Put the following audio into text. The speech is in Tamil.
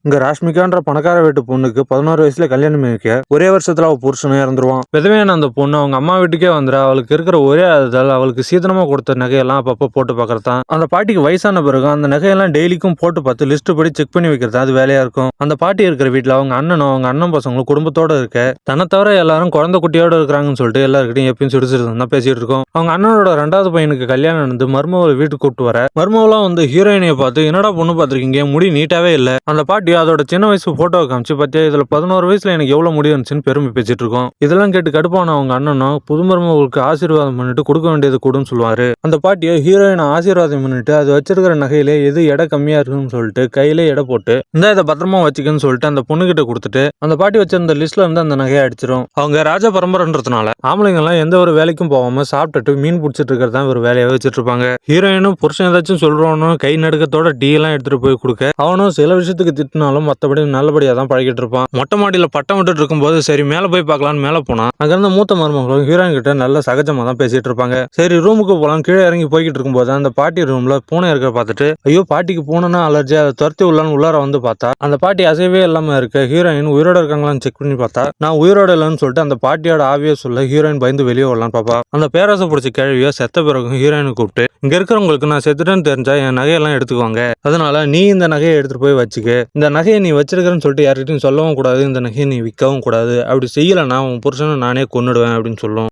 இங்க ராஷ்மிகான்ற பணக்கார வீட்டு பொண்ணுக்கு 11 வயசுல கல்யாணம் வைக்க ஒரே வருஷத்துல அவ புருஷனே இறந்துருவான். விதவையான அந்த பொண்ணு அவங்க அம்மா வீட்டுக்கே வந்துடா. அவளுக்கு இருக்கிற ஒரே ஆறுதல் அவளுக்கு சீதனமா கொடுத்த நகையெல்லாம் அப்பப்போ போட்டு பாக்குறதான். அந்த பாட்டிக்கு வயசான பிறகு அந்த நகையெல்லாம் டெய்லிக்கும் போட்டு பார்த்து லிஸ்ட் படி செக் பண்ணி வைக்கிறதா அது வேலையா இருக்கும். அந்த பாட்டி இருக்கிற வீட்டுல அவங்க அண்ணனும் அவங்க அண்ணன் பசங்களும் குடும்பத்தோட இருக்க, தன்னை தவிர எல்லாரும் குழந்தை குட்டியோட இருக்கிறாங்கன்னு சொல்லிட்டு எல்லாருக்கிட்டையும் எப்பயும் சிரிச்சிட்டு தான் பேசிட்டு இருக்கோம். அவங்க அண்ணனோட 2வது பையனுக்கு கல்யாணம் நடந்து மருமகளை வீட்டுக்கு கூப்பிட்டு வர, மருமவெல்லாம் வந்து ஹீரோயினியை பார்த்து என்னடா பொண்ணு பார்த்திருக்கீங்க, முடி நீட்டாவே இல்ல. அந்த பாட்டி அதோட சின்ன வயசு போட்டோ காமிச்சு பத்தியா இதுல 11 வயசுல எனக்கு எவ்வளவு முடி இருந்துச்சுன்னு பெருமை பேசிட்டு இருக்கோம். இதெல்லாம் கேட்டு கடுப்பான அவங்க அண்ணனும் புது மருமகளுக்கு ஆசீர்வாதம் பண்ணிட்டு கொடுக்க வேண்டியது கூடுன்னு சொல்லுவாரு. அந்த பாட்டியை ஹீரோயின் ஆசீர்வாதம் பண்ணிட்டு அது வச்சிருக்கிற நகையில எது எடை கம்மியா இருக்குன்னு சொல்லிட்டு கையில எடை போட்டு இந்த இதை பத்திரமா வச்சுக்கன்னு சொல்லிட்டு அந்த பொண்ணு கிட்ட கொடுத்துட்டு அந்த பாட்டி வச்சிருந்த லிஸ்ட்ல இருந்து அந்த நகையை அடிச்சிடும். அவங்க ராஜ பரம்பரைன்றதுனால ஆம்பளைங்க எல்லாம் எந்த ஒரு வேலைக்கும் போகாம சாப்பிட்டுட்டு மீன் பிடிச்சிட்டு இருக்கிறதா ஒரு வேலையாவே வச்சிட்டு இருப்பாங்க. ஹீரோயினும் புருஷன் ஏதாச்சும் சொல்றோன்னு கை நடுக்கத்தோட டீ எல்லாம் எடுத்துட்டு போய் கொடுக்க, அவனும் சில விஷயத்துக்கு திட்டினாலும் மத்தபடி நல்லபடியா தான் பழகிட்டு இருப்பான். மொட்டை மாடியில பட்டம் விட்டுட்டு இருக்கும்போது சரி மேல போய் பார்க்கலான்னு மேல போனா அங்க இருந்த மூத்த மருமகளும் ஹீரோயின் கிட்ட நல்ல சகஜமா தான் பேசிட்டு இருப்பாங்க. சரி ரூமுக்கு போலாம் கீழே இறங்கி போய்கிட்டு இருக்கும்போது அந்த பாட்டி ரூம்ல பூனை இருக்க பார்த்துட்டு ஐயோ பாட்டிக்கு பூனைனா அலர்ஜி, அதை துரத்தி உள்ளான்னு உள்ளார வந்து பார்த்தா அந்த பாட்டி அசைவே இல்லாம இருக்க. ஹீரோயின் உயிரோட இருக்காங்களான்னு செக் பண்ணி பார்த்தா நான் உயிரோட இல்லைன்னு சொல்லிட்டு அந்த பாட்டியோட ஆவிய சொல்ல ஹீரோயின் பயந்து வெளியே வரலான்னு பாப்பா. அந்த பேராசை பிடிச்ச கேள்வியா செத்த பிறகு ஹீரோயினை கூப்பிட்டு இங்க இருக்கிறவங்களுக்கு நான் செத்துட்டேன்னு தெரிஞ்சா என் நகையெல்லாம் எடுத்துக்குவாங்க, அதனால நீ இந்த நகையை எடுத்துட்டு போய் வச்சுக்க, இந்த நகையை நீ வச்சிருக்கிறன்னு சொல்லிட்டு யார்கிட்டையும் சொல்லவும் கூடாது, இந்த நகையை நீ விற்கவும் கூடாது, அப்படி செய்யலைன்னா உன் புருஷனை நானே கொன்னுடுவேன் அப்படின்னு சொல்லும்.